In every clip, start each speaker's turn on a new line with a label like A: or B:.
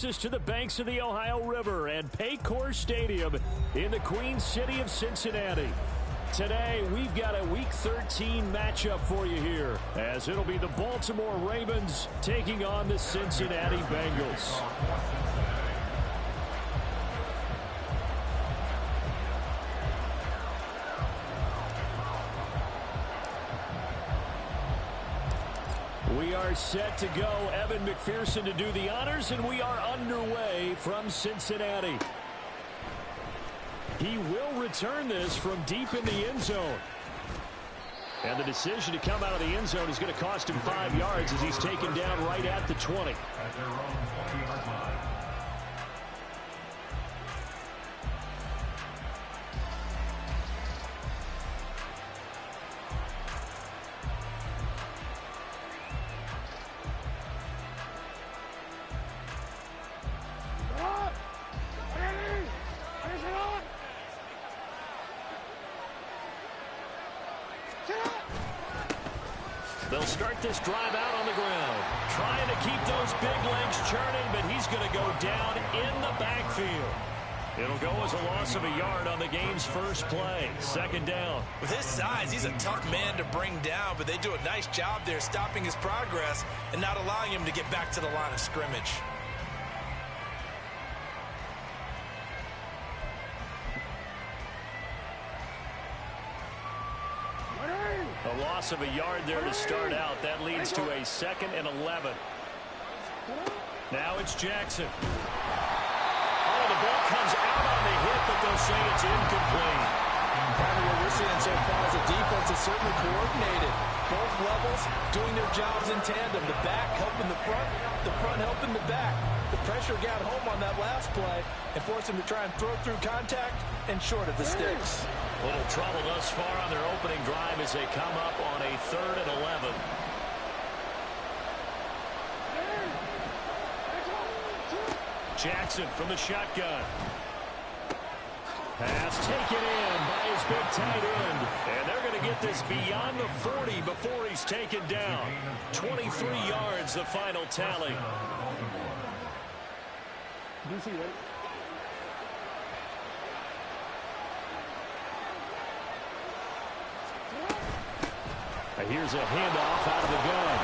A: takes us to the banks of the Ohio River and Paycor Stadium in the Queen City of Cincinnati. Today, we've got a Week 13 matchup for you here, as it'll be the Baltimore Ravens taking on the Cincinnati Bengals. We are set to go. Evan McPherson to do the honors, and we are underway from Cincinnati. He will return this from deep in the end zone. And the decision to come out of the end zone is going to cost him 5 yards as he's taken down right at the 20. They'll start this drive out on the ground, trying to keep those big legs churning, but he's going to go down in the backfield. It'll go as a loss of a yard on the game's first play. Second down.
B: With his size, he's a tough man to bring down, but they do a nice job there stopping his progress and not allowing him to get back to the line of scrimmage.
A: A loss of a yard there to start out. That leads to a 2nd and 11. Now it's Jackson. Oh, the ball comes out on the hit, but they'll say it's incomplete.
C: Part of what we're seeing so far is the defense is certainly coordinated. Both levels doing their jobs in tandem. The back helping the front helping the back. The pressure got home on that last play and forced him to try and throw through contact and short of the sticks.
A: A little trouble thus far on their opening drive as they come up on a 3rd and 11. Jackson from the shotgun. Pass taken in by his big tight end. And they're going to get this beyond the 40 before he's taken down. 23 yards, the final tally. Here's a handoff out of the gun.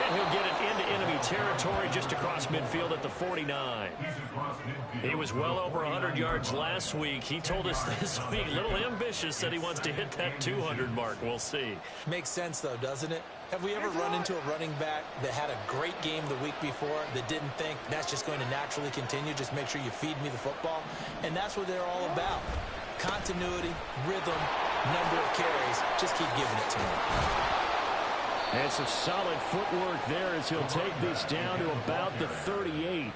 A: And he'll get it into enemy territory just across midfield at the 49. He was well over 100 yards last week. He told us this week, a little ambitious, that he wants to hit that 200 mark. We'll see.
C: Makes sense, though, doesn't it? Have we ever run into a running back that had a great game the week before that didn't think that's just going to naturally continue? Just make sure you feed me the football. And that's what they're all about. Continuity, rhythm, number of carries. Just keep giving it to him.
A: And some solid footwork there as he'll take this down to about the 38.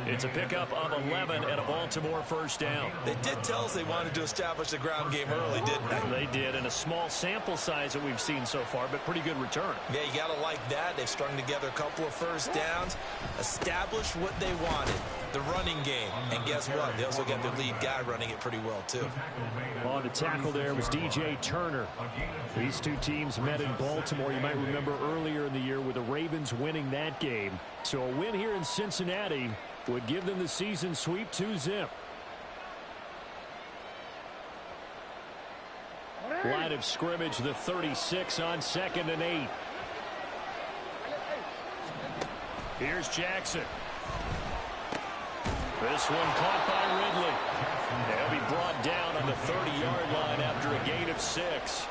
A: It's a pickup of 11 and a Baltimore first down.
B: They did tell us they wanted to establish the ground game early, didn't they?
A: They did, and a small sample size that we've seen so far, but pretty good return.
B: Yeah, you got to like that. They've strung together a couple of first downs, established what they wanted, the running game. And guess what? They also got their lead guy running it pretty well, too.
A: On the tackle there was DJ Turner. These two teams met in Baltimore. You might remember earlier in the year with the Ravens winning that game. So a win here in Cincinnati would give them the season sweep 2-zip. Line of scrimmage, the 36 on 2nd and 8. Here's Jackson. This one caught by Ridley. They'll be brought down on the 30-yard line after a gain of 6.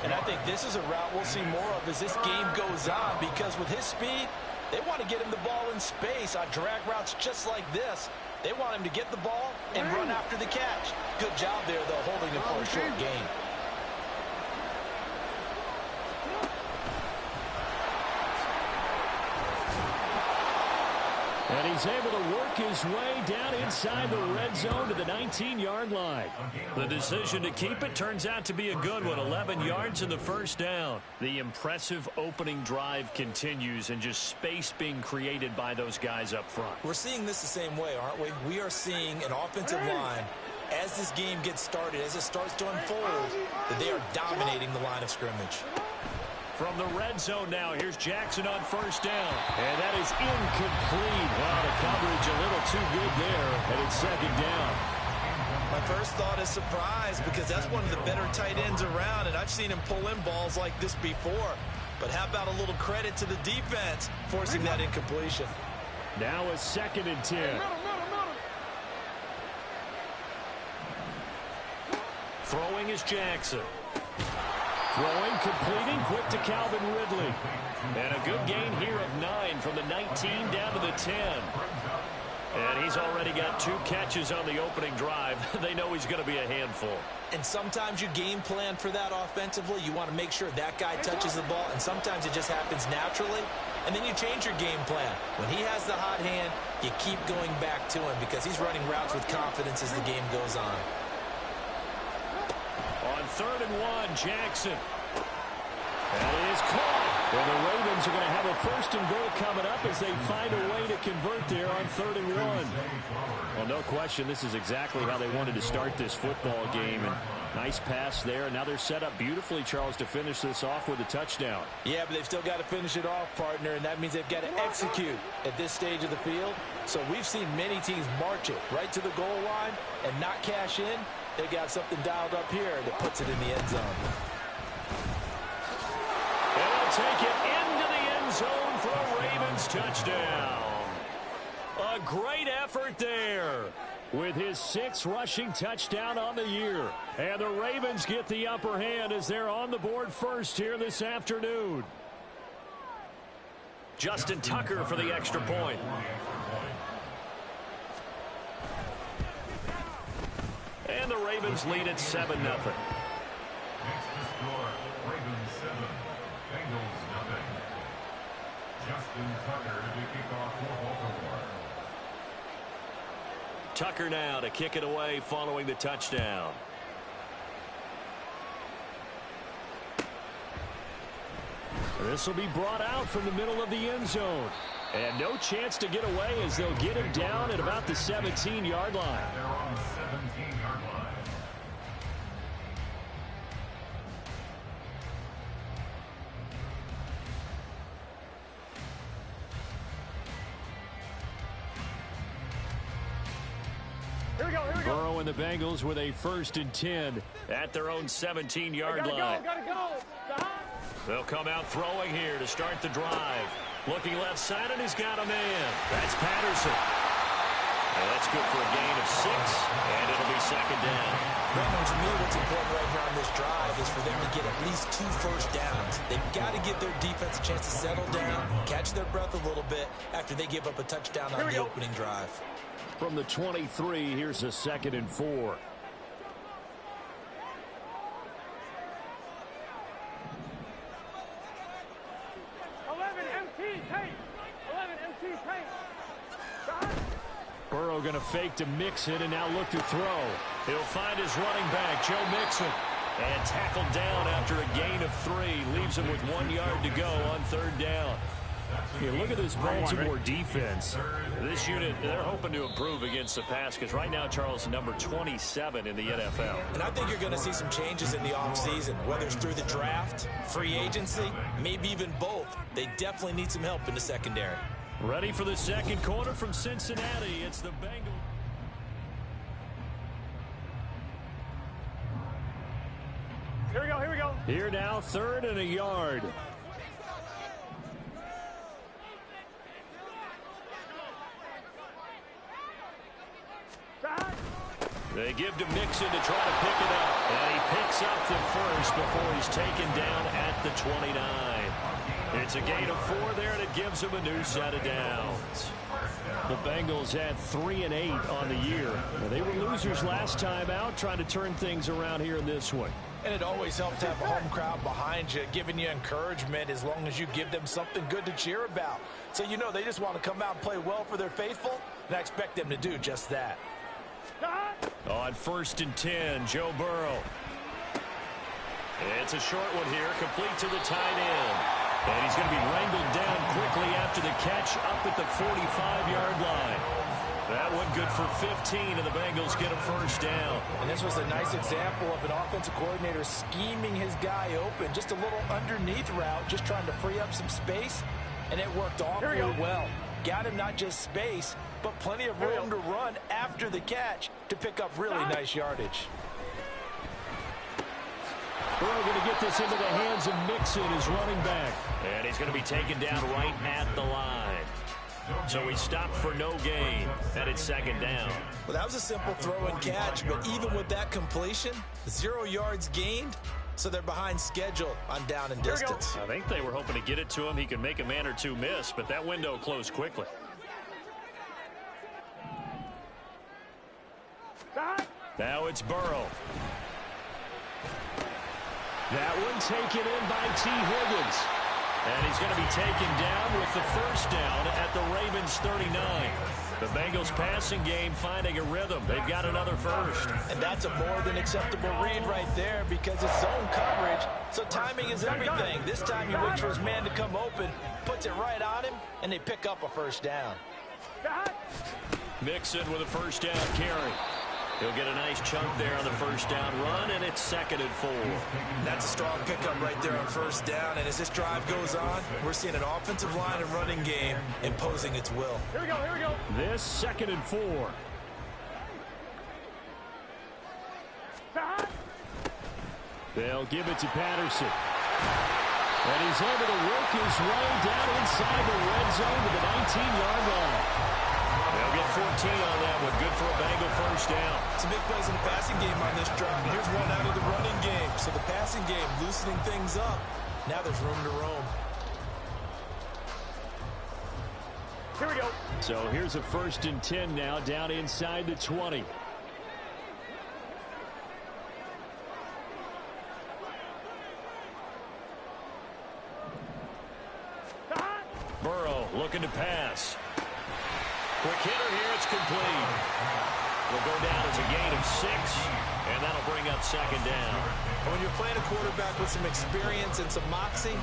C: And I think this is a route we'll see more of as this game goes on, because with his speed, they want to get him the ball in space on drag routes just like this. They want him to get the ball and run after the catch. Good job there, though, holding him for a short gain.
A: And he's able to work his way down inside the red zone to the 19-yard line. The decision to keep it turns out to be a good one. 11 yards in the first down. The impressive opening drive continues, and just space being created by those guys up front.
C: We're seeing this the same way, aren't we? We are seeing an offensive line, as this game gets started, as it starts to unfold, that they are dominating the line of scrimmage.
A: From the red zone now, here's Jackson on first down. And that is incomplete. Wow, coverage a little too good there, and it's second down.
B: My first thought is surprise because that's one of the better tight ends around, and I've seen him pull in balls like this before. But how about a little credit to the defense forcing that incompletion?
A: Now a 2nd and 10. Throwing is Jackson. Throwing, completing, quick to Calvin Ridley. And a good gain here of 9 from the 19 down to the 10. And he's already got 2 catches on the opening drive. They know he's going to be a handful.
C: And sometimes you game plan for that offensively. You want to make sure that guy touches the ball, and sometimes it just happens naturally. And then you change your game plan. When he has the hot hand, you keep going back to him because he's running routes with confidence as the game goes on.
A: On 3rd and 1, Jackson. That is caught. Well, the Ravens are going to have a 1st and goal coming up as they find a way to convert there on 3rd and 1. Well, no question, this is exactly how they wanted to start this football game. And nice pass there. And now they're set up beautifully, Charles, to finish this off with a touchdown.
C: Yeah, but they've still got to finish it off, partner, and that means they've got to execute at this stage of the field. So we've seen many teams march it right to the goal line and not cash in. They got something dialed up here that puts it in the end zone.
A: And they'll take it into the end zone for a Ravens touchdown. A great effort there with his 6th rushing touchdown on the year. And the Ravens get the upper hand as they're on the board first here this afternoon. Justin Tucker for the extra point. And the Ravens lead at 7-0.
D: Next to score, Ravens 7, Bengals nothing. Justin Tucker to kick off for Baltimore.
A: Tucker now to kick it away following the touchdown. This will be brought out from the middle of the end zone. And no chance to get away as they'll get him down at about the 17-yard line.
D: They're on the 17-yard line.
A: Burrow and the Bengals with a 1st and 10 at their own 17-yard line. They'll come out throwing here to start the drive. Looking left side, and he's got a man. That's Patterson. And that's good for a gain of 6, and it'll be 2nd down.
C: Brandon, to me, what's important right here on this drive is for them to get at least 2 first downs. They've got to give their defense a chance to settle down, catch their breath a little bit after they give up a touchdown on the opening drive.
A: From the 23, here's a 2nd and 4. Burrow going to fake to Mixon and now look to throw. He'll find his running back, Joe Mixon. And tackled down after a gain of 3. Leaves him with 1 yard to go on 3rd down. Yeah, look at this Baltimore defense. This unit, they're hoping to improve against the pass because right now, Charles, number 27 in the NFL.
C: And I think you're going to see some changes in the offseason, whether it's through the draft, free agency, maybe even both. They definitely need some help in the secondary.
A: Ready for the second quarter from Cincinnati. It's the Bengals.
E: Here we go.
A: Here now, 3rd and a yard. They give to Mixon to try to pick it up. And he picks up the first before he's taken down at the 29. It's a gain of 4 there, and it gives him a new set of downs. The Bengals had 3 and 8 on the year. They were losers last time out, trying to turn things around here in this one.
C: And it always helps to have a home crowd behind you, giving you encouragement as long as you give them something good to cheer about. So you know they just want to come out and play well for their faithful, and I expect them to do just that.
A: On 1st and 10, Joe Burrow. It's a short one here, complete to the tight end. And he's going to be wrangled down quickly after the catch up at the 45-yard line. That one good for 15, and the Bengals get a 1st down.
C: And this was a nice example of an offensive coordinator scheming his guy open. Just a little underneath route, just trying to free up some space, and it worked awfully well. got him not just space, but plenty of room to run after the catch to pick up really nice yardage.
A: Burrow going to get this into the hands of Mixon, his running back. And he's going to be taken down right at the line. So he stopped for no gain, and it's second down.
B: Well, that was a simple throw and catch, but even with that completion, 0 yards gained, so they're behind schedule on down and distance.
A: I think they were hoping to get it to him. He could make a man or two miss, but that window closed quickly. Now it's Burrow. That one taken in by T. Higgins. And he's going to be taken down with the first down at the Ravens 39. The Bengals passing game finding a rhythm. They've got another first.
B: And that's a more than acceptable read right there because it's zone coverage, so timing is everything. This time he waits for his man to come open, puts it right on him, and they pick up a first down.
A: Mixon with a first down carry. He'll get a nice chunk there on the first down run, and it's 2nd and 4.
B: That's a strong pickup right there on first down, and as this drive goes on, we're seeing an offensive line and running game imposing its will.
E: Here we go, here we go.
A: This 2nd and 4. They'll give it to Patterson. And he's able to work his way down inside the red zone to the 19-yard line. They'll get 14 on that one. Good for a Bengal first down.
B: Some big plays in the passing game on this drive. Here's one out of the running game. So the passing game loosening things up. Now there's room to roam.
E: Here we go.
A: So here's a 1st and 10 now down inside the 20. Burrow looking to pass. Quick hitter here, it's complete. Will go down as a gain of 6, and that'll bring up 2nd down.
B: When you're playing a quarterback with some experience and some moxie,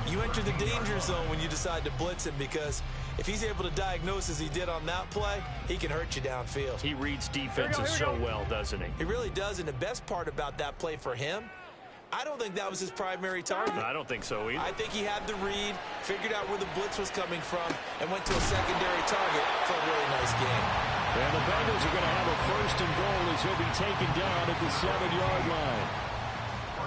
B: you enter the danger zone when you decide to blitz him because if he's able to diagnose as he did on that play, he can hurt you downfield.
A: He reads defenses so well, doesn't he?
B: He really does, and the best part about that play for him, I don't think that was his primary target.
A: I don't think so either.
B: I think he had the read, figured out where the blitz was coming from, and went to a secondary target for a really nice game.
A: And the Bengals are going to have a 1st and goal as he'll be taken down at the 7-yard line.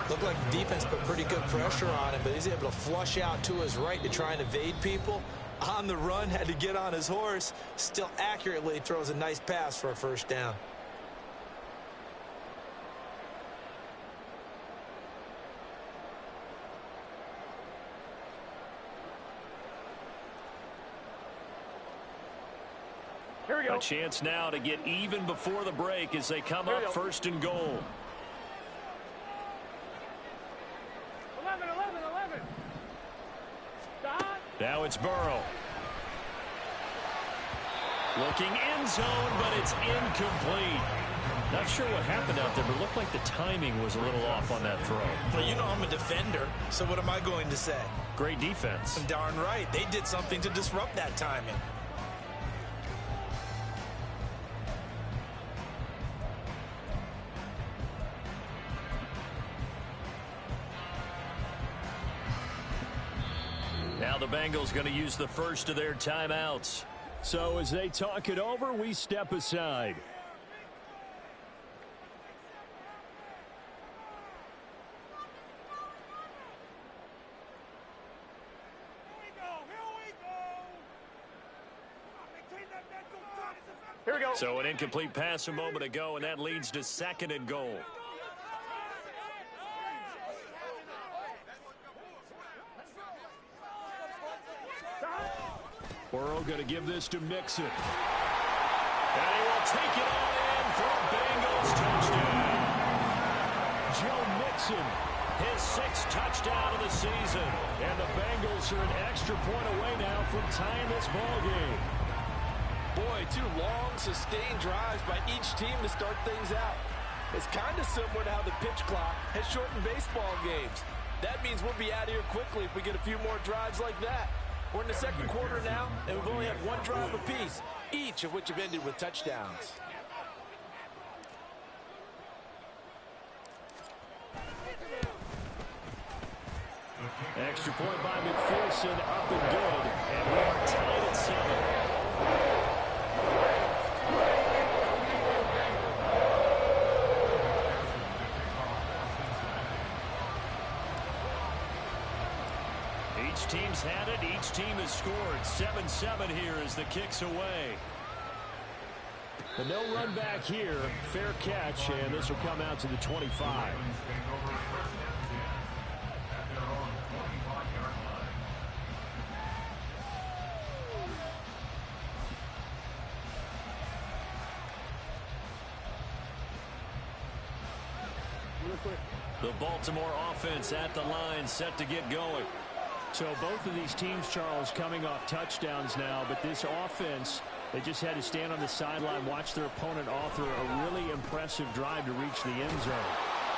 C: Looked like the defense put pretty good pressure on him, but he's able to flush out to his right to try and evade people.
B: On the run, had to get on his horse, still accurately throws a nice pass for a first down.
E: Here we go.
A: A chance now to get even before the break as they come up 1st and goal.
E: 11.
A: Now it's Burrow. Looking end zone, but it's incomplete. Not sure what happened out there, but it looked like the timing was a little off on that throw.
B: Well, you know I'm a defender, so what am I going to say?
A: Great defense.
B: Darn right. They did something to disrupt that timing.
A: Now the Bengals going to use the first of their timeouts. So as they talk it over, we step aside.
E: Here we go.
A: So an incomplete pass a moment ago, and that leads to 2nd and goal. Burrow going to give this to Mixon. And he will take it all in for a Bengals touchdown. Joe Mixon, his 6th touchdown of the season. And the Bengals are an extra point away now from tying this ball game.
C: Boy, 2 long, sustained drives by each team to start things out. It's kind of similar to how the pitch clock has shortened baseball games. That means we'll be out of here quickly if we get a few more drives like that. We're in the 2nd quarter now, and we've only had 1 drive apiece, each of which have ended with touchdowns.
A: Extra point by McPherson, up and good. And we are tied at 7. Each team's had it. Each team has scored. 7-7 here as the kick's away.
E: But no run back here. Fair catch, and this will come out to the 25.
A: The Baltimore offense at the line, set to get going.
E: So both of these teams, Charles, coming off touchdowns now, but this offense, they just had to stand on the sideline, watch their opponent author a really impressive drive to reach the end zone.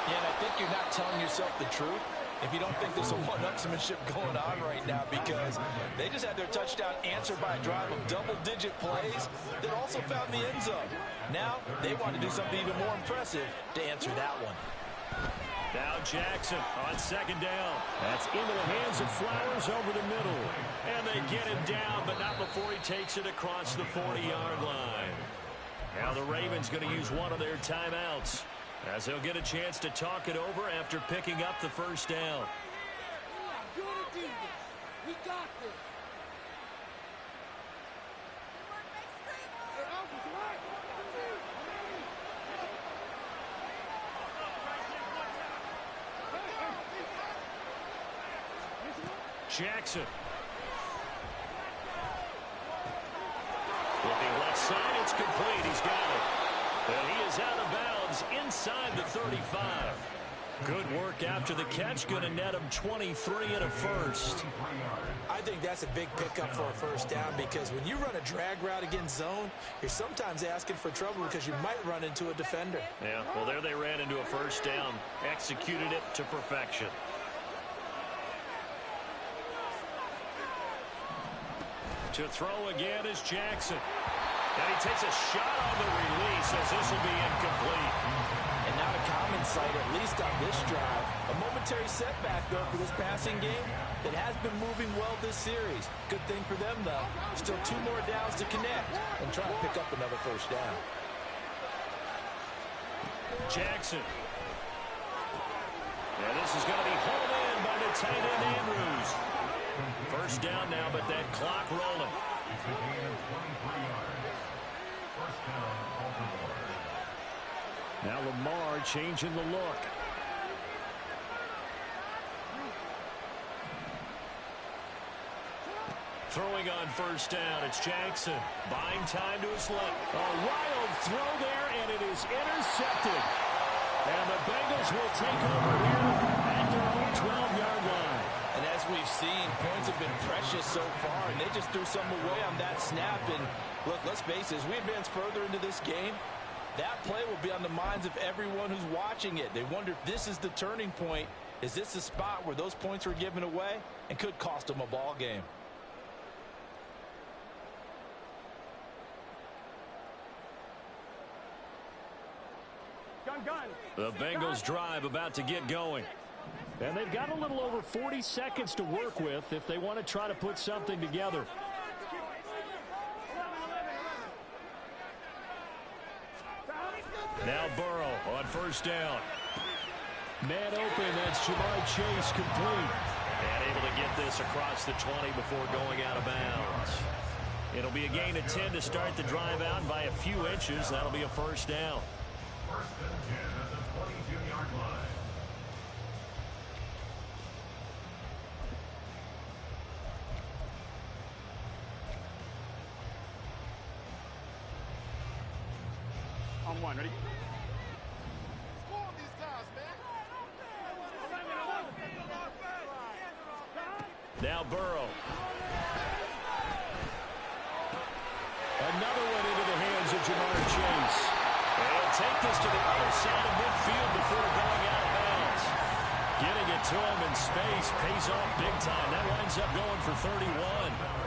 C: Yeah, and I think you're not telling yourself the truth if you don't think there's a one-upsmanship going on right now, because they just had their touchdown answered by a drive of double-digit plays that also found the end zone. Now they want to do something even more impressive to answer that one.
A: Now Jackson on second down.
E: That's into the hands of Flowers over the middle.
A: And they get him down, but not before he takes it across the 40-yard line. Now the Ravens going to use one of their timeouts, as they'll get a chance to talk it over after picking up the first down.
F: We got this.
A: Jackson. Looking left side, it's complete. He's got it. And he is out of bounds inside the 35. Good work after the catch. Going to net him 23 and a first.
C: I think that's a big pickup for a first down, because when you run a drag route against zone, you're sometimes asking for trouble because you might run into a defender.
A: Yeah, well, there they ran into a first down. Executed it to perfection. To throw again is Jackson. And he takes a shot on the release as this will be incomplete.
C: And not a common sight, at least on this drive. A momentary setback, though, for this passing game that has been moving well this series. Good thing for them, though. Still 2 more downs to connect and try to pick up another first down.
A: Jackson. And this is going to be hauled in by the tight end Andrews. First down now, but that clock rolling.
D: It's a gain of 23 yards. First down, Baltimore.
E: Now Lamar changing the look.
A: Throwing on first down, it's Jackson. Buying time to his left.
E: A wild throw there, and it is intercepted. And the Bengals will take over here at their own 12-yard line.
C: And as we've seen, points have been precious so far, and they just threw some away on that snap. And look, let's face it, as we advance further into this game, that play will be on the minds of everyone who's watching it. They wonder if this is the turning point. Is this the spot where those points were given away and could cost them a ball game?
E: Gun.
A: The Bengals drive about to get going.
E: And they've got a little over 40 seconds to work with if they want to try to put something together.
A: Now Burrow on first down.
E: Man open, that's Ja'Marr Chase complete.
A: And able to get this across the 20 before going out of bounds. It'll be a gain of 10 to start the drive out, and by a few inches, that'll be a first down.
D: First and 10 at the 22-yard line.
E: On one, ready?
F: Score these guys, man.
A: Now Burrow.
E: Another one into the hands of Ja'Marr Chase.
A: He'll take this to the other side of midfield before going out of bounds. Getting it to him in space pays off big time. That winds up going for 31.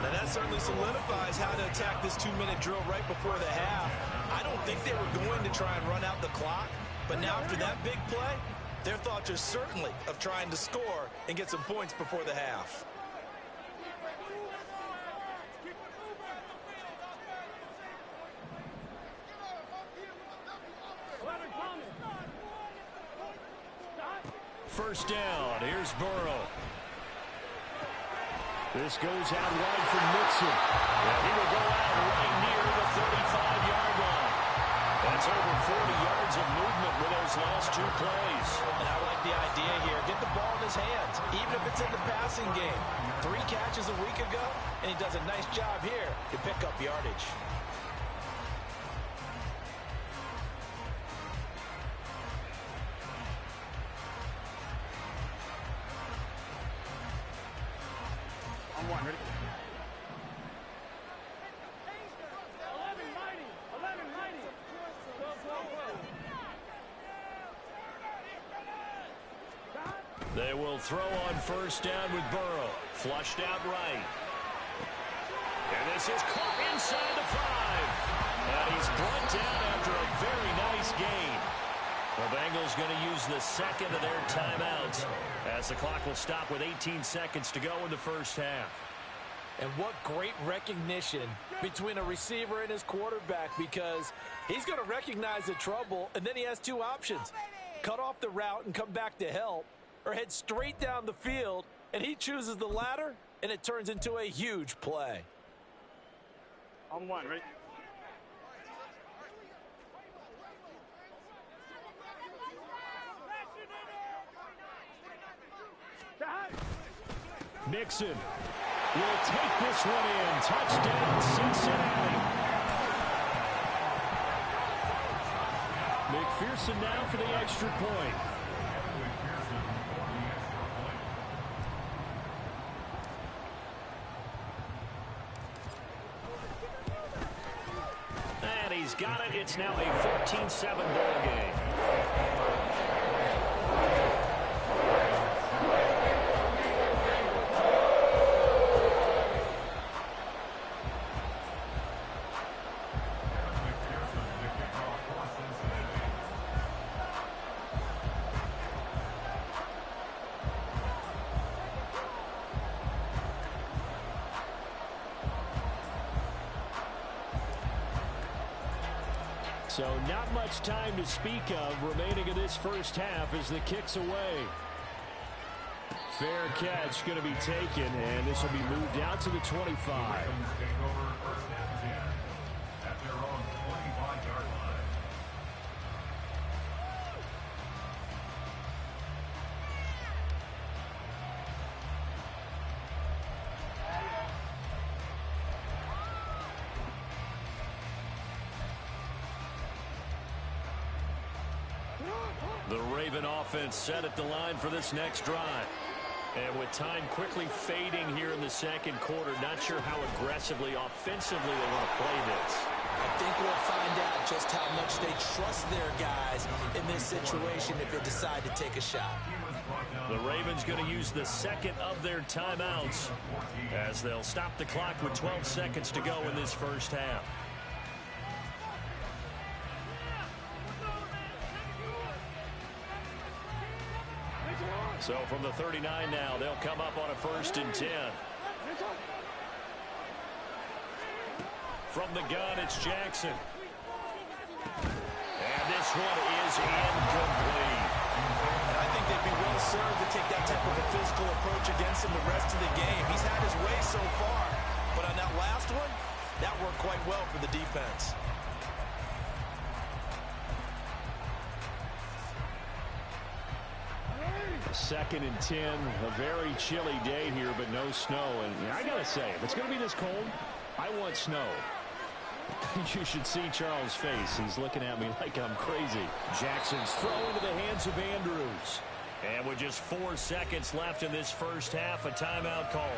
B: Now that certainly solidifies how to attack this 2-minute drill right before the half. I don't think they were going to try and run out the clock, but now after that big play, their thoughts are certainly of trying to score and get some points before the half.
A: first down. Here's Burrow. This goes out wide for Mixon. And he will go out right near the 35-yard line. That's over 40 yards of movement with those last two plays.
B: And I like the idea here. Get the ball in his hands, even if it's in the passing game. 3 catches a week ago, and he does a nice job here to pick up yardage.
E: On one, ready?
A: They will throw on first down with Burrow. Flushed out right. And this is caught inside the 5. And he's brought down after a very nice gain. The Bengals going to use the second of their timeouts as the clock will stop with 18 seconds to go in the first half.
B: And what great recognition between a receiver and his quarterback, because he's going to recognize the trouble, and then he has 2 options. Cut off the route and come back to help, or head straight down the field, and he chooses the latter, and it turns into a huge play.
E: On one, ready? Mixon will take this one in. Touchdown, Cincinnati. McPherson now for the extra point.
A: And he's got it. It's now a 14-7 ball game.
E: So not much time to speak of remaining in this first half as the kick's away. Fair catch going to be taken, and this will be moved out to the 25.
A: The Raven offense set at the line for this next drive. And with time quickly fading here in the second quarter, not sure how aggressively, offensively they want to play this.
C: I think we'll find out just how much they trust their guys in this situation if they decide to take a shot.
A: The Ravens going to use the second of their timeouts as they'll stop the clock with 12 seconds to go in this first half. So from the 39 now, they'll come up on a 1st and 10. From the gun, it's Jackson. And this one is incomplete.
B: And I think they'd be well served to take that type of a physical approach against him the rest of the game. He's had his way so far. But on that last one, that worked quite well for the defense.
E: Second and 10, a very chilly day here, but no snow. And I got to say, if it's going to be this cold, I want snow. You should see Charles' face. He's looking at me like I'm crazy. Jackson's throw into the hands of Andrews.
A: And with just 4 seconds left in this first half, a timeout call.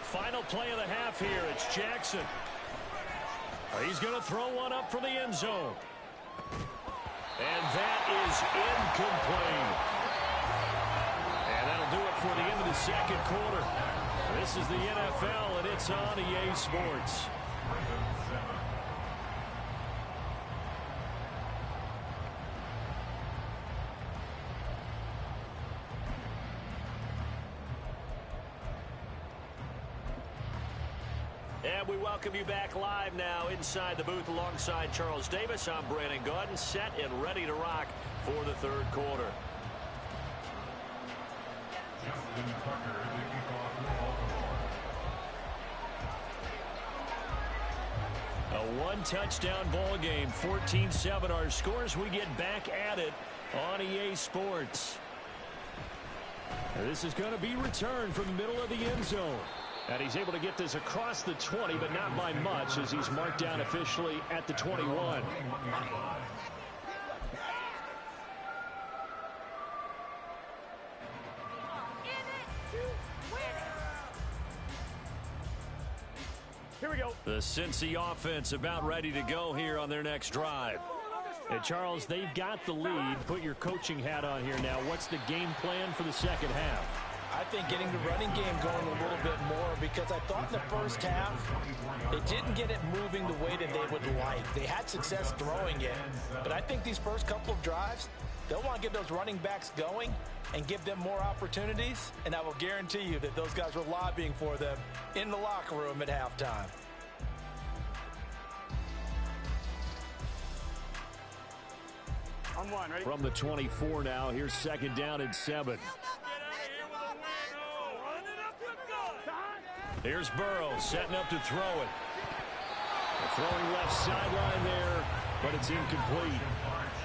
A: Final play of the half here. It's Jackson. He's going to throw one up for the end zone. And that is incomplete. And that'll do it for the end of the second quarter. This is the NFL, and it's on EA Sports. And we welcome you back live now inside the booth alongside Charles Davis. I'm Brandon Gaudin, set and ready to rock for the third quarter.
D: Justin Tucker to kick off for Baltimore.
A: A one-touchdown ball game, 14-7 our scores. We get back at it on EA Sports. This is going to be returned from the middle of the end zone. And he's able to get this across the 20, but not by much, as he's marked down officially at the 21.
E: Here we go.
A: The Cincy offense about ready to go here on their next drive. And Charles, they've got the lead. Put your coaching hat on here now. What's the game plan for the second half?
C: I think getting the running game going a little bit more, because I thought in the first half they didn't get it moving the way that they would like. They had success throwing it, but I think these first couple of drives, they'll want to get those running backs going and give them more opportunities, and I will guarantee you that those guys were lobbying for them in the locker room at halftime.
E: On one, ready?
A: From the 24 now, here's second down and 7. Here's Burrow setting up to throw it. Throwing left sideline there, but it's incomplete.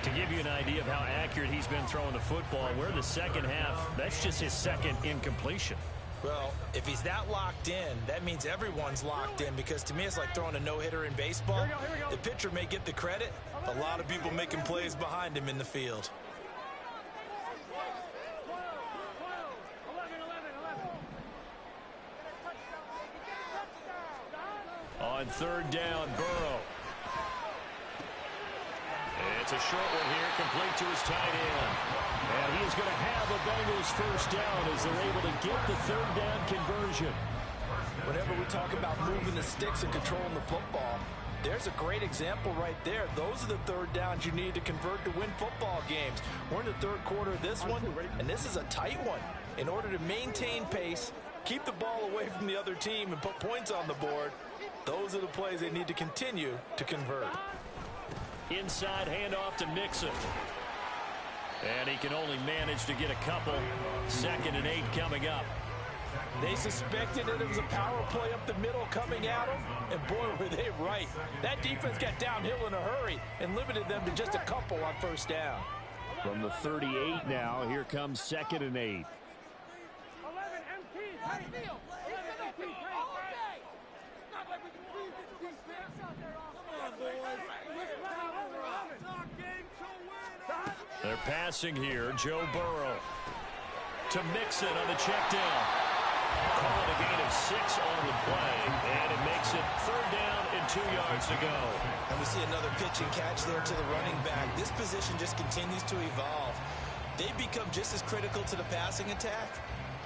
A: To give you an idea of how accurate he's been throwing the football, we're in the second half. That's just his second incompletion.
C: Well, if he's that locked in, that means everyone's locked in, because to me it's like throwing a no-hitter in baseball.
E: Here we go.
C: The pitcher may get the credit, a lot of people making plays behind him in the field.
A: On third down, Burrow. It's a short one here, complete to his tight end. And he is going to have the Bengals first down as they're able to get the third down conversion.
C: Whenever we talk about moving the sticks and controlling the football, there's a great example right there. Those are the third downs you need to convert to win football games. We're in the third quarter of this one, and this is a tight one. In order to maintain pace, keep the ball away from the other team, and put points on the board, those are the plays they need to continue to convert.
A: Inside handoff to Mixon. And he can only manage to get a couple. 2nd and 8 coming up.
C: They suspected that it was a power play up the middle coming at them, and boy, were they right. That defense got downhill in a hurry and limited them to just a couple on first down.
A: From the 38 now, here comes 2nd and 8.
E: 11 MT, tight field. 11 MT, tight. It's not like we can freeze this defense out there. Come on, boys.
A: They're passing here. Joe Burrow to Mixon on the check down. Call it a gain of 6 on the play, and it makes it 3rd down and 2 yards to go.
C: And we see another pitch and catch there to the running back. This position just continues to evolve. They become just as critical to the passing attack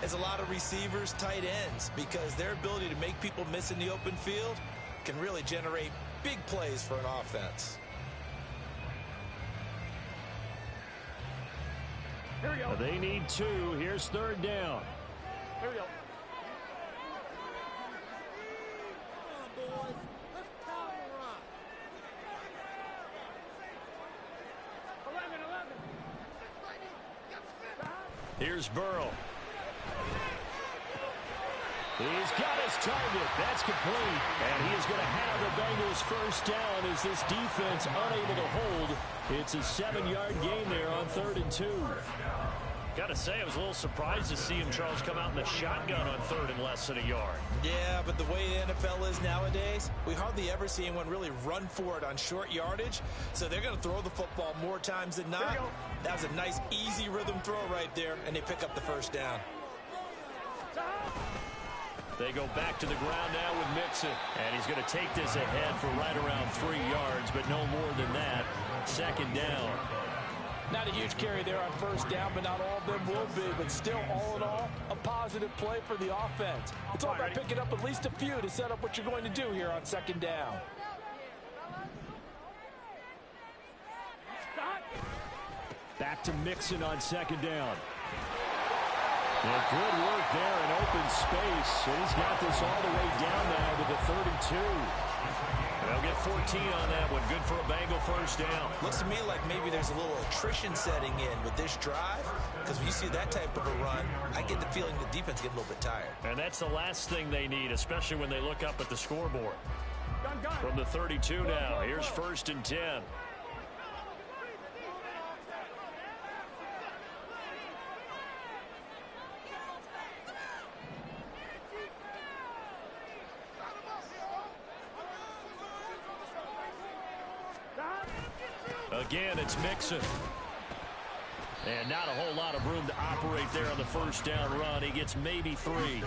C: as a lot of receivers, tight ends, because their ability to make people miss in the open field can really generate big plays for an offense.
E: Here we go.
A: They need 2. Here's 3rd down.
E: Here we go.
A: Here's Burrow. He's got his target. That's complete. And he is going to have the Bengals first down as this defense unable to hold. It's a 7-yard gain there on 3rd and 2. Got to say, I was a little surprised to see him, Charles, come out in the shotgun on 3rd and less than a yard.
C: Yeah, but the way the NFL is nowadays, we hardly ever see anyone really run for it on short yardage. So they're going to throw the football more times than not. That was a nice, easy rhythm throw right there, and they pick up the first down.
A: They go back to the ground now with Mixon. And he's going to take this ahead for right around 3 yards, but no more than that. 2nd down.
C: Not a huge carry there on first down, but not all of them will be. But still, all in all, a positive play for the offense. It's all about picking up at least a few to set up what you're going to do here on 2nd down.
A: Back to Mixon on 2nd down.
E: Yeah, good work there in open space. And he's got this all the way down now to the 32. They'll get 14 on that one. Good for a Bengal first down.
C: Looks to me like maybe there's a little attrition setting in with this drive, because when you see that type of a run, I get the feeling the defense get a little bit tired.
A: And that's the last thing they need, especially when they look up at the scoreboard. From the 32 now, here's 1st and 10. Again, it's Mixon. And not a whole lot of room to operate there on the first down run. He gets maybe 3.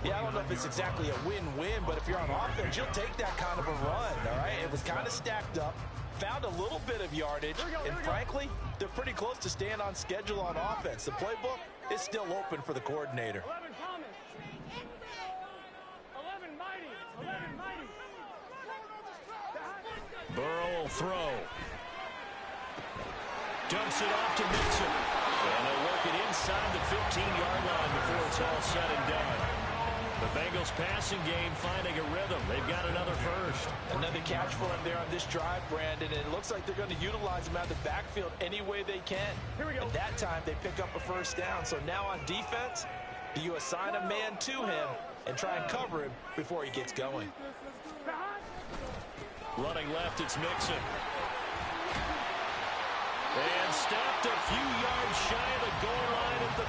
C: Yeah, I don't know if it's exactly a win-win, but if you're on offense, you'll take that kind of a run, all right? It was kind of stacked up, found a little bit of yardage, and frankly, they're pretty close to staying on schedule on offense. The playbook is still open for the coordinator.
G: 11 Thomas. 11 Mighty. 11 Mighty.
A: Burrow will throw. Dumps it off to Mixon. And they'll work it inside the 15-yard line before it's all said and done. The Bengals passing game finding a rhythm. They've got another first.
C: Another catch for him there on this drive, Brandon, and it looks like they're going to utilize him out of the backfield any way they can.
G: Here we go.
C: And that time they pick up a first down. So now on defense, do you assign a man to him and try and cover him before he gets going?
A: Running left, it's Mixon. And stopped a few yards shy of the goal line at the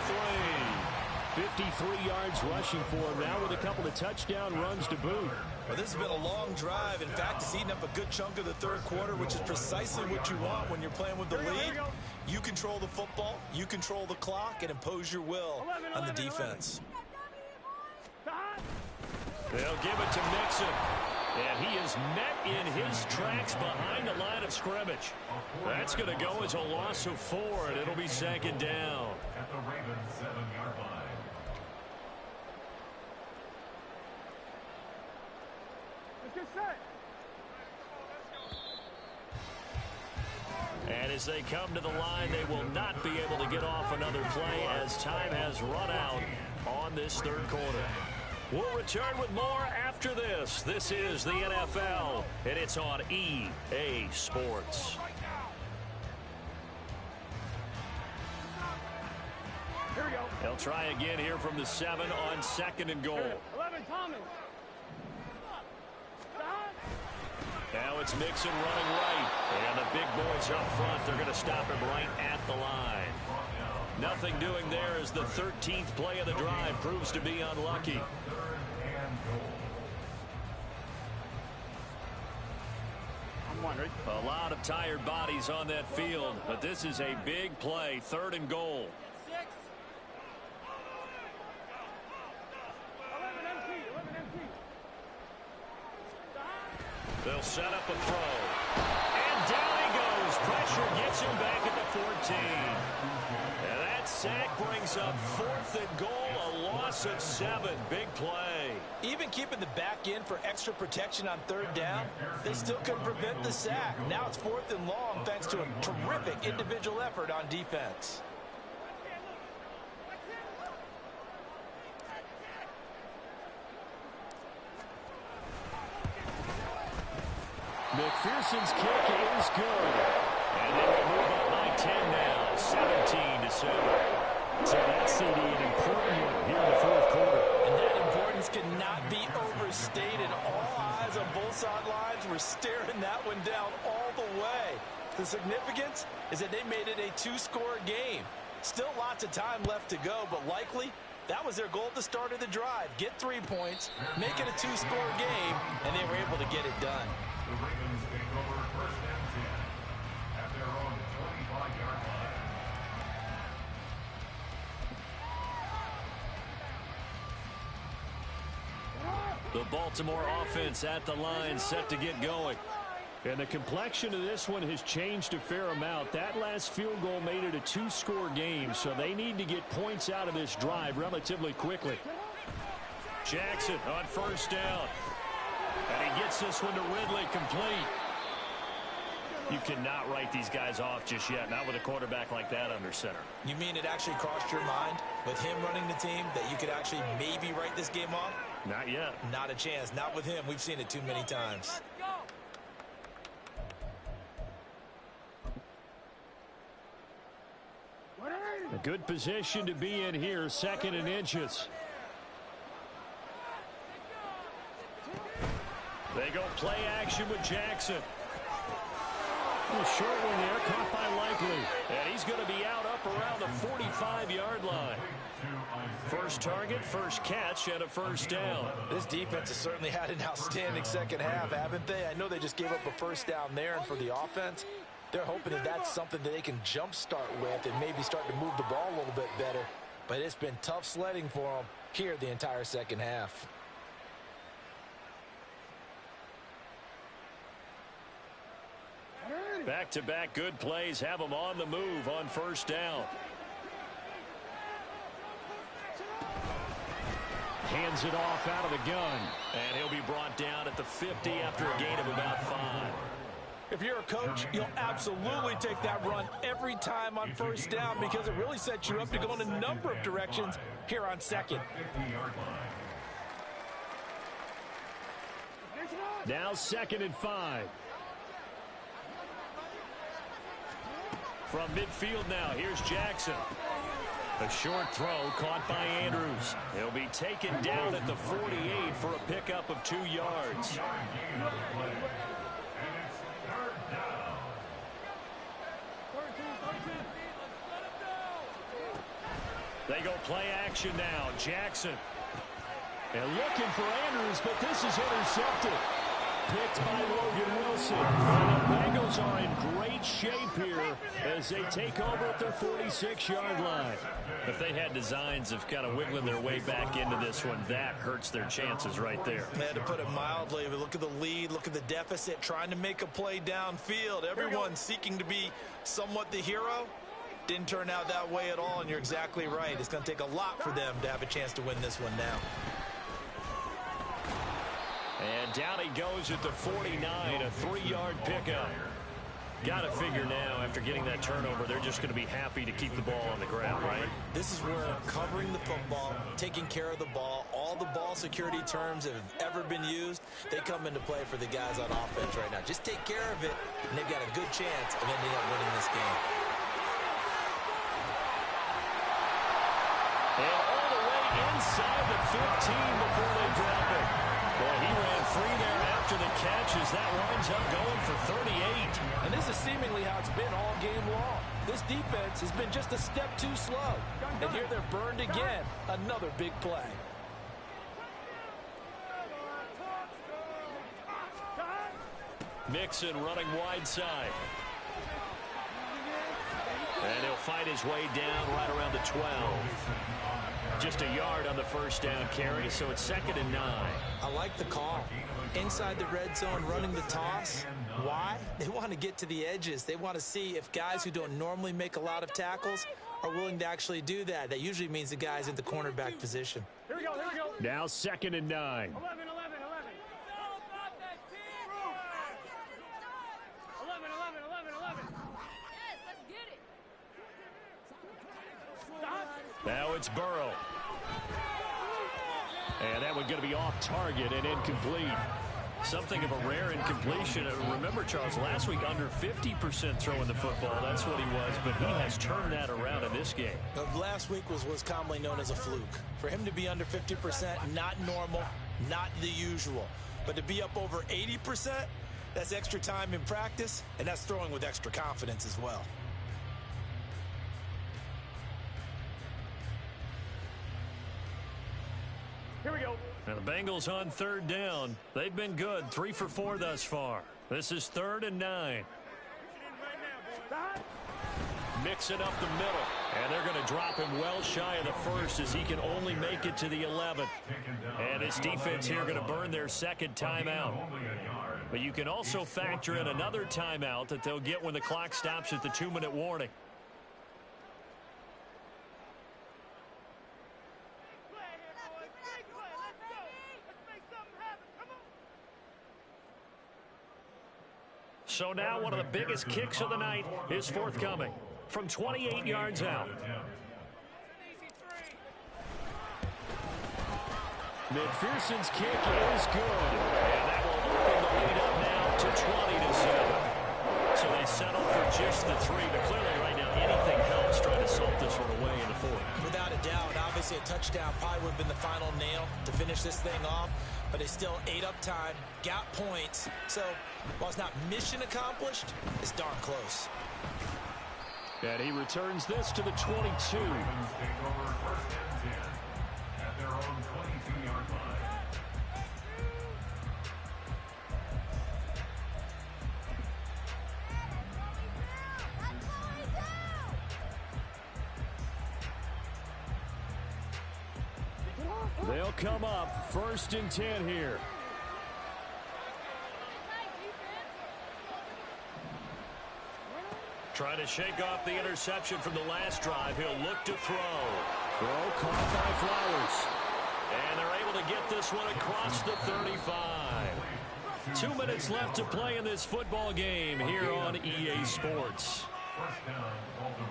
A: 3.
E: 53 yards rushing for him now with a couple of touchdown runs to boot.
B: Well, this has been a long drive. In fact, it's eaten up a good chunk of the third quarter, which is precisely what you want when you're playing with the lead. You control the football, you control the clock, and impose your will on the defense.
A: They'll give it to Mixon. And he is met in his tracks behind the line of scrimmage. That's going to go as a loss of 4, and it'll be 2nd down.
D: At the Ravens 7-yard line.
G: Let's get set.
A: And as they come to the line, they will not be able to get off another play as time has run out on this third quarter. We'll return with more after this. This is the NFL, and it's on EA Sports.
G: Here we go.
A: They'll try again here from the 7 on 2nd and goal.
G: 11 Thomas.
A: Now it's Mixon running right. And the big boys up front, they're going to stop him right at the line. Nothing doing there as the 13th play of the drive proves to be unlucky. A lot of tired bodies on that field, but this is a big play, 3rd and goal.
G: 11 empty.
A: They'll set up a throw. And down he goes. Pressure gets him back at the 14. And that sack brings up 4th and goal, a loss of 7. Big play.
C: Even keeping the back end for extra protection on 3rd down, they still couldn't prevent the sack. Now it's 4th and long thanks to a terrific individual effort on defense.
E: McPherson's kick is good.
A: And they will move up by 10 now, 17-7.
E: So that's going to be an important one here in the fourth quarter.
C: And that importance cannot be overstated. All eyes on both sidelines were staring that one down all the way. The significance is that they made it a 2-score game. Still lots of time left to go, but likely that was their goal at the start of the drive. Get 3 points, make it a 2-score game, and they were able to get it done.
D: The Ravens take over 1st and 10 at their own 25-yard line.
A: The Baltimore offense at the line, set to get going.
E: And the complexion of this one has changed a fair amount. That last field goal made it a 2-score game, so they need to get points out of this drive relatively quickly.
A: Jackson on 1st down. And he gets this one to Ridley complete. You cannot write these guys off just yet, not with a quarterback like that under center.
C: You mean it actually crossed your mind with him running the team that you could actually maybe write this game off?
A: Not yet.
C: Not a chance. Not with him. We've seen it too many times.
E: A good position to be in here, 2nd and inches.
A: They go play action with Jackson.
E: A short one there, caught by Likely.
A: And he's going to be out up around the 45-yard line. First target, first catch, and a first down.
C: This defense has certainly had an outstanding second half, haven't they? I know they just gave up a first down there, and for the offense, they're hoping that that's something that they can jumpstart with and maybe start to move the ball a little bit better. But it's been tough sledding for them here the entire second half.
A: Back-to-back good plays have them on the move on first down.
E: Hands it off out of the gun.
A: And he'll be brought down at the 50 after a gain of about 5.
C: If you're a coach, you'll absolutely take that run every time on first down because it really sets you up to go in a number of directions here on second.
E: Now 2nd and 5.
A: From midfield now, here's Jackson. A short throw caught by Andrews. He'll be taken down at the 48 for a pickup of 2 yards. They go play action now. Jackson.
E: And looking for Andrews, but this is intercepted. Picked by Logan Wilson. And the Bengals are in great shape here as they take over at their 46-yard line.
A: If they had designs of kind of wiggling their way back into this one, that hurts their chances right there.
C: They had to put it mildly, but look at the lead, look at the deficit, trying to make a play downfield. Everyone seeking to be somewhat the hero. Didn't turn out that way at all, and you're exactly right. It's going to take a lot for them to have a chance to win this one now.
A: And down he goes at the 49, a 3-yard pickup. Got to figure now, after getting that turnover, they're just going to be happy to keep the ball on the ground, right?
C: This is where covering the football, taking care of the ball, all the ball security terms that have ever been used, they come into play for the guys on offense right now. Just take care of it, and they've got a good chance of ending up winning this game.
A: And all the way inside the 15 before they drop it. Boy, he ran free there after the catch as that winds up going for 38.
C: And this is seemingly how it's been all game long. This defense has been just a step too slow. And here they're burned again. Another big play.
A: Mixon running wide side. And he'll fight his way down right around the 12. Just a yard on the first down carry, so it's 2nd and 9.
C: I like the call. Inside the red zone, running the toss. Why? They want to get to the edges. They want to see if guys who don't normally make a lot of tackles are willing to actually do that. That usually means the guy's in the cornerback position.
G: Here we go, here we go.
E: Now 2nd and 9.
G: 11. 11. 11. 11.
H: Yes, let's get it.
A: Now it's Burrow.
E: And that one going to be off target and incomplete.
A: Something of a rare incompletion. Remember, Charles, last week under 50% throwing the football. That's what he was, but he has turned that around in this game.
C: Last week was what's commonly known as a fluke. For him to be under 50%, not normal, not the usual. But to be up over 80%, that's extra time in practice, and that's throwing with extra confidence as well.
G: Here we go.
A: And the Bengals on 3rd down. They've been good, 3 for 4 thus far. This is 3rd and 9. Mix it up the middle. And they're going to drop him well shy of the first as he can only make it to the 11. And this defense here going to burn their 2nd timeout. But you can also factor in another timeout that they'll get when the clock stops at the 2-minute warning. So now one of the biggest kicks of the night is forthcoming from 28 yards out.
E: McPherson's kick is good.
A: And that will open the lead up now to 20-7. So they settle for just the 3. But clearly right now anything helps trying to salt this one away in the 4th.
C: Without a doubt, obviously a touchdown probably would have been the final nail to finish this thing off. But they still ate up time, got points. So while it's not mission accomplished, it's darn close.
E: And he returns this to the 22.
D: Ravens take over 1st and 10 at their own 22-yard line.
E: They'll come up 1st and 10 here.
A: Trying to shake off the interception from the last drive. He'll look to throw.
E: Throw caught by Flowers.
A: And they're able to get this one across the 35. 2 minutes left to play in this football game here on EA Sports.
D: 1st down, Baltimore.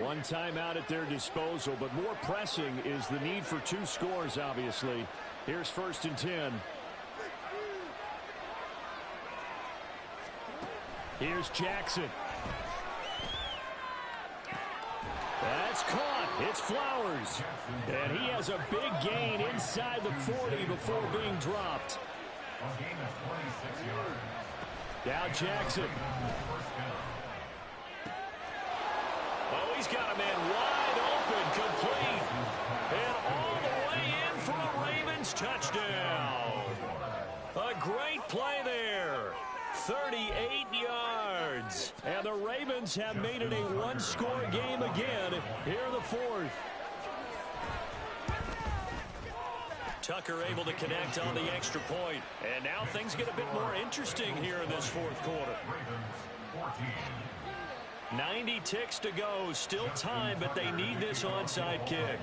E: One timeout at their disposal, but more pressing is the need for 2 scores, obviously. Here's 1st and 10. Here's Jackson. That's caught. It's Flowers. And he has a big gain inside the 40 before being dropped.
D: A gain of 26 yards.
E: Now Jackson.
D: 1st down.
A: Oh, he's got a man wide open, complete. And all the way in for a Ravens touchdown. A great play there. 38 yards.
E: And the Ravens have made it a one-score game again here in the 4th.
A: Tucker able to connect on the extra point. And now things get a bit more interesting here in this 4th quarter.
D: Ravens 14.
A: 90 ticks to go. Still time, but they need this onside kick.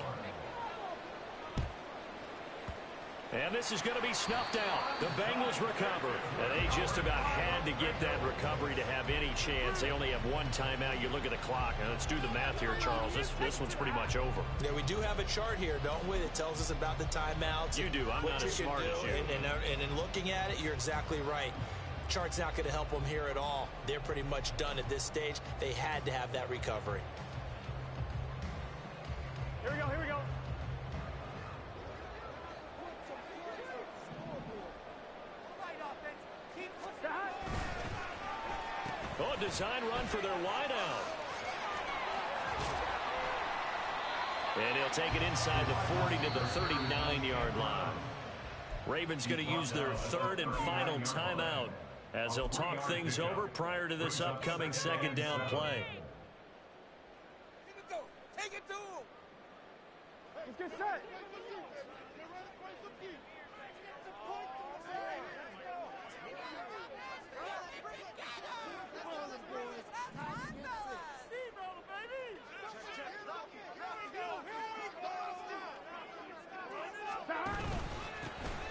A: And this is going to be snuffed out. The Bengals recover. And they just about had to get that recovery to have any chance. They only have 1 timeout. You look at the clock. And let's do the math here, Charles. This one's pretty much over.
C: Yeah, we do have a chart here, don't we? That tells us about the timeouts.
A: You do. I'm not as smart as you.
C: And in looking at it, you're exactly right. Chart's not going to help them here at all. They're pretty much done at this stage. They had to have that recovery.
G: Here we go, here we go.
A: Oh, a design run for their wideout. And he'll take it inside the 40 to the 39-yard line. Ravens going to use their 3rd and final timeout as they'll talk things over prior to this upcoming 2nd down play.
F: Take it to him.
G: Let's get set.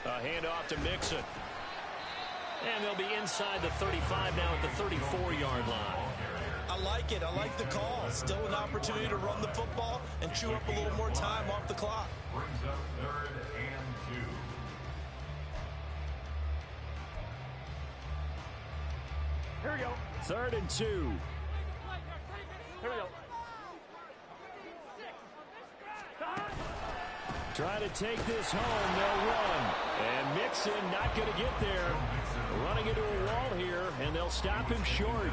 A: A handoff to Mixon. And they'll be inside the 35 now at the 34-yard line.
C: I like it. I like the call. Still an opportunity to run the football and chew up a little more time off the clock.
D: Brings up 3rd and 2.
G: Here we go.
E: 3rd and 2.
G: Here we go.
E: Try to take this home. They'll run. And Mixon not going to get there. Running into a wall here, and they'll stop him short.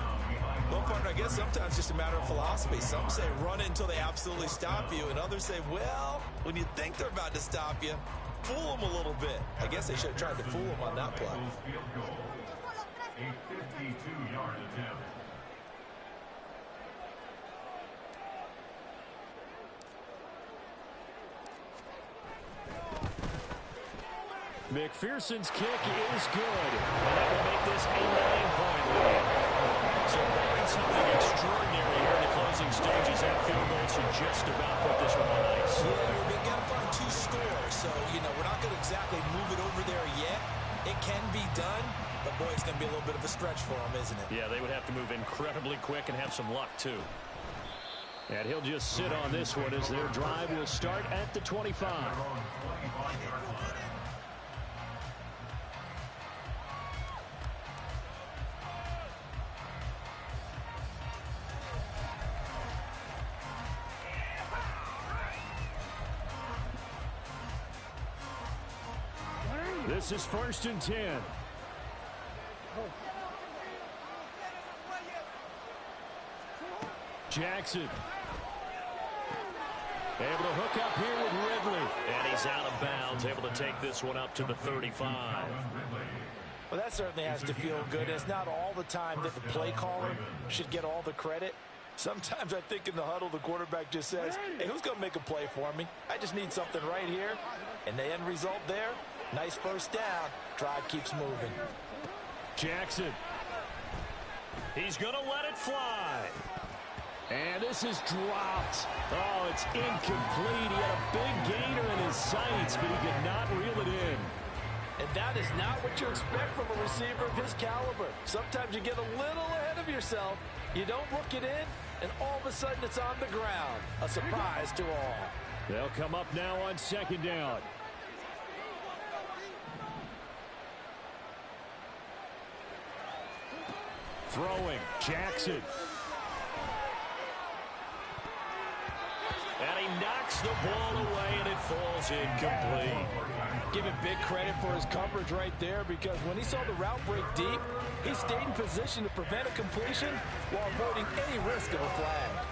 C: Well, partner, I guess sometimes it's just a matter of philosophy. Some say run it until they absolutely stop you, and others say, well, when you think they're about to stop you, fool them a little bit. I guess they should have tried to fool them on that play.
D: Field goal. A 52-yard attempt.
E: McPherson's kick is good. And that will make this a 9-point lead.
A: So barring something extraordinary here in the closing stages, that field goal should just about put this one on ice.
C: Yeah, we've got to find 2 scores, so, we're not going to exactly move it over there yet. It can be done, but, boy, it's going to be a little bit of a stretch for them, isn't it?
A: Yeah, they would have to move incredibly quick and have some luck, too.
E: And he'll just sit on this one as their drive will start at the 25. This is 1st and 10. Jackson. Able to hook up here with Ridley.
A: And he's out of bounds, able to take this one up to the 35.
C: Well, that certainly has to feel good. It's not all the time that the play caller should get all the credit. Sometimes I think in the huddle, the quarterback just says, hey, who's going to make a play for me? I just need something right here. And the end result there, nice first down. Drive keeps moving.
E: Jackson.
A: He's going to let it fly.
E: And this is dropped. Oh, it's incomplete. He had a big gainer in his sights, but he could not reel it in.
C: And that is not what you expect from a receiver of his caliber. Sometimes you get a little ahead of yourself. You don't look it in, and all of a sudden it's on the ground. A surprise to all.
E: They'll come up now on 2nd down. Throwing, Jackson.
A: And he knocks the ball away, and it falls incomplete.
C: Give him big credit for his coverage right there, because when he saw the route break deep, he stayed in position to prevent a completion while avoiding any risk of a flag.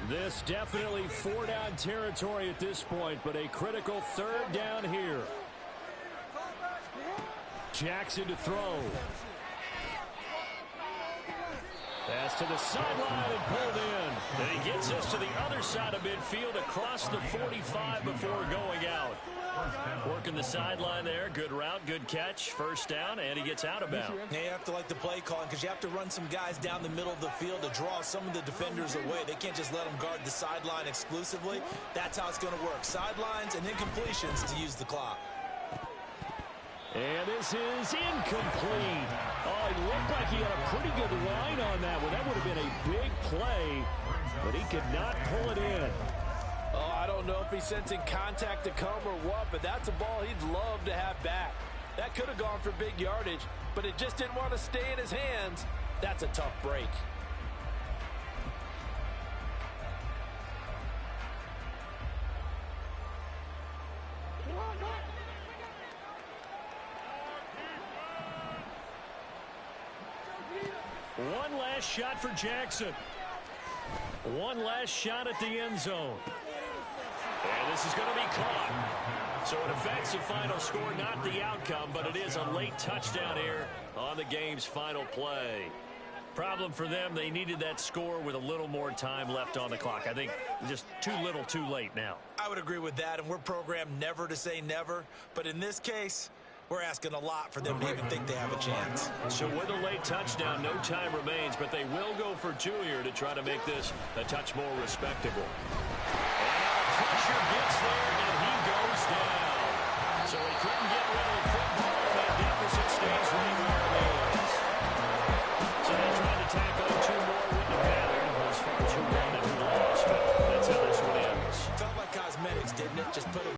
E: This definitely 4-down territory at this point, but a critical 3rd down here. Jackson to throw. Pass to the sideline and pulled in.
A: And he gets us to the other side of midfield across the 45 before going out. Working the sideline there. Good route, good catch. 1st down, and he gets out of bounds.
C: Now you have to like the play calling, because you have to run some guys down the middle of the field to draw some of the defenders away. They can't just let them guard the sideline exclusively. That's how it's going to work. Sidelines and incompletions to use the clock.
E: And this is incomplete. Oh, it looked like he had a pretty good line on that one. That would have been a big play, but he could not pull it in.
C: Oh, I don't know if he's sensing contact to come or what, but that's a ball he'd love to have back. That could have gone for big yardage, but it just didn't want to stay in his hands. That's a tough break.
A: One last shot for Jackson. One last shot at the end zone. And this is going to be caught. So it affects the final score, not the outcome, but it is a late touchdown here on the game's final play. Problem for them, they needed that score with a little more time left on the clock. I think just too little too late now.
C: I would agree with that, and we're programmed never to say never. But in this case, we're asking a lot for them to even think they have a chance.
A: So with a late touchdown, no time remains, but they will go for 2 here to try to make this a touch more respectable. And now the pressure gets there, and he goes down. So he couldn't get rid of the football, and that deficit stays right where it is. So they tried to tack on 2 more, wouldn't have mattered as far as who won and who lost, but that's how this one ends.
C: Felt like cosmetics, didn't it? Just put it